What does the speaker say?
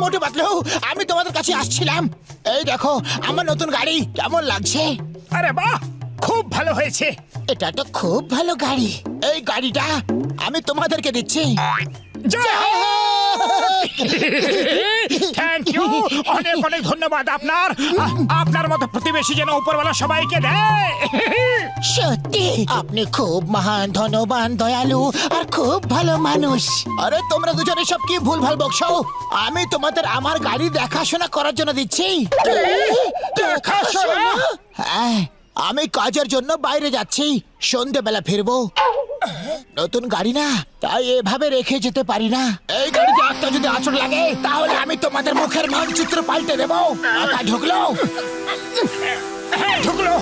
মোটু পাতলু, আমি তোমাদের কাছে আসছিলাম। এই দেখো আমার নতুন গাড়ি, কেমন লাগছে? আরে বাহ, খুব ভালো হয়েছে। এটা তো খুব ভালো গাড়ি। এই গাড়িটা আমি তোমাদেরকে দিচ্ছি। থ্যাংক ইউ, অনেক অনেক ধন্যবাদ আপনার। আপনার মতো প্রতিবেশী যেন উপরওয়ালা সবাইকে দেয়। সত্যি আপনি খুব মহান, ধনবান, দয়ালু আর খুব ভালো মানুষ। আরে তোমরা দুজনে সব কি ভুলভাল বকছো? আমি তোমাদের আমার গাড়ি দেখাশোনা করার জন্য দিচ্ছি। দেখাশোনা? হ্যাঁ, আমি কাজের জন্য বাইরে যাচ্ছি, সন্ধেবেলা ফিরবো। নতুন গাড়ি না, তাই এভাবে রেখে যেতে পারি না। এই গাড়িতে একটা যদি আঁচড় লাগে তাহলে আমি তোমাদের মুখের মানচিত্র পাল্টে দেবো। একা ঢুকলো? হ্যাঁ, ঢুকলো।